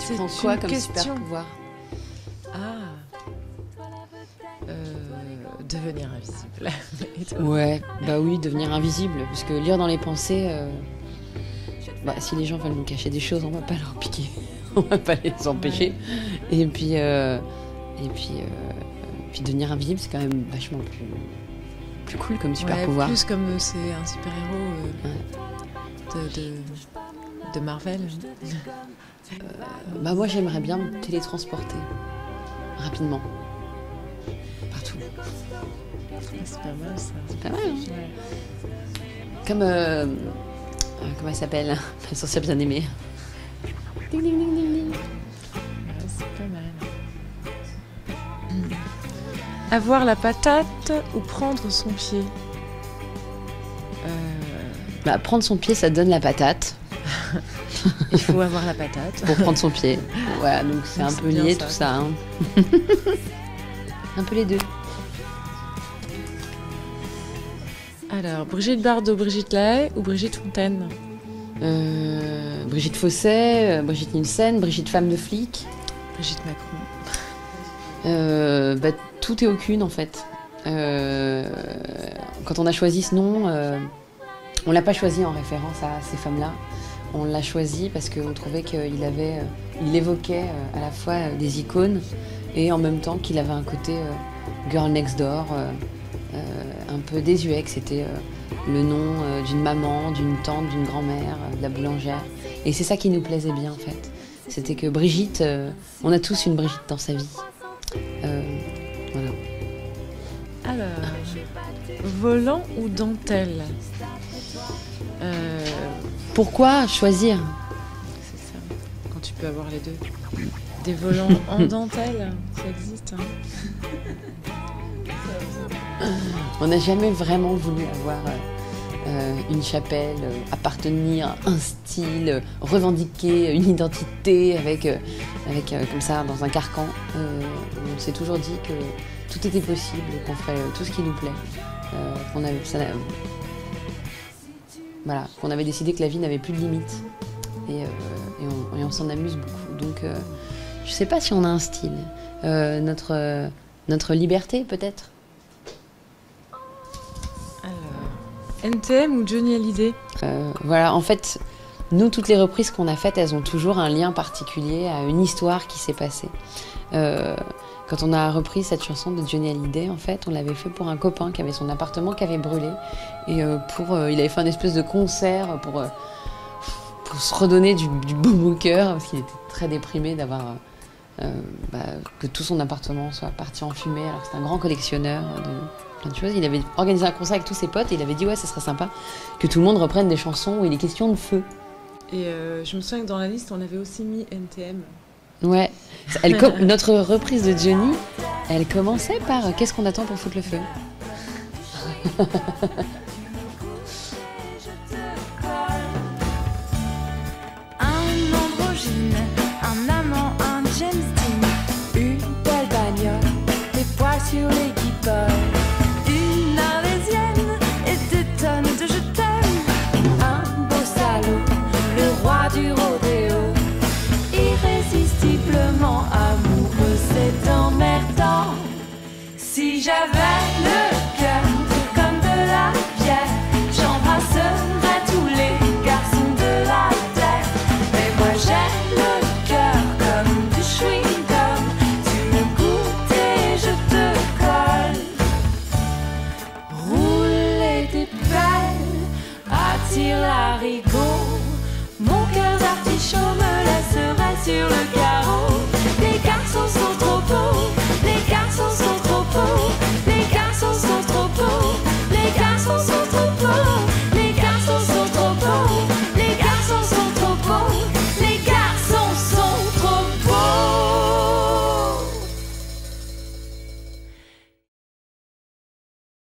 C'est prends quoi une comme question. super pouvoir? Devenir invisible. Et toi? Ouais, bah oui, devenir invisible, parce que lire dans les pensées, si les gens veulent nous cacher des choses, on va pas leur piquer, on va pas les empêcher. Ouais. Et puis devenir invisible, c'est quand même vachement plus cool comme super pouvoir. Plus comme c'est un super héros de Marvel. Moi j'aimerais bien me télétransporter rapidement. Partout. C'est pas mal ça. C'est pas mal, hein. Ouais. Comme comment elle s'appelle? La sorcière bien aimée. Ding ding ding ding ding. Ouais, c'est pas mal. Avoir la patate ou prendre son pied? Prendre son pied, ça donne la patate. Il faut avoir la patate. Pour prendre son pied. Voilà, donc c'est un peu lié tout ça. Hein. Un peu les deux. Alors, Brigitte Bardot, Brigitte Lahaie ou Brigitte Fontaine? Brigitte Fossey, Brigitte Nielsen, Brigitte Femme de flic. Brigitte Macron. Tout et aucune en fait. Quand on a choisi ce nom, on l'a pas choisi en référence à ces femmes-là. On l'a choisi parce qu'on trouvait qu'il évoquait à la fois des icônes et en même temps qu'il avait un côté girl next door, un peu désuet, que c'était le nom d'une maman, d'une tante, d'une grand-mère, de la boulangère. Et c'est ça qui nous plaisait bien en fait. C'était que Brigitte, on a tous une Brigitte dans sa vie. Voilà. Alors, volant ou dentelle? Pourquoi choisir? C'est ça, quand tu peux avoir les deux. Des volants en dentelle, ça existe. Hein. On n'a jamais vraiment voulu avoir une chapelle, appartenir à un style, revendiquer une identité avec comme ça dans un carcan. On s'est toujours dit que tout était possible, qu'on ferait tout ce qui nous plaît. Qu'on avait décidé que la vie n'avait plus de limites. Et on s'en amuse beaucoup. Donc je sais pas si on a un style. Notre liberté peut-être. NTM ou Johnny Hallyday? En fait, nous, toutes les reprises qu'on a faites, elles ont toujours un lien particulier à une histoire qui s'est passée. Quand on a repris cette chanson de Johnny Hallyday, en fait, on l'avait fait pour un copain qui avait son appartement qui avait brûlé. Et il avait fait un espèce de concert pour se redonner du baume au cœur, parce qu'il était très déprimé d'avoir que tout son appartement soit parti en fumée, alors que c'est un grand collectionneur de plein de choses. Il avait organisé un concert avec tous ses potes et il avait dit ça serait sympa que tout le monde reprenne des chansons où il est question de feu. Et je me souviens que dans la liste on avait aussi mis NTM. Ouais, notre reprise de Johnny, elle commençait par qu'est-ce qu'on attend pour foutre le feu? Un androgyne, un amant, un James Dean, une belle bagnole, des poils sur les guibolles. Du rodéo, irrésistiblement amoureux, c'est emmerdant. Si j'avais le cœur comme de la pierre, j'embrasserais tous les garçons de la terre. Mais moi j'ai le cœur comme du chewing-gum, tu me goûtes et je te colle. Rouler des pelles, attire l'haricot. Mon cœur d'artichaut me laisserait sur le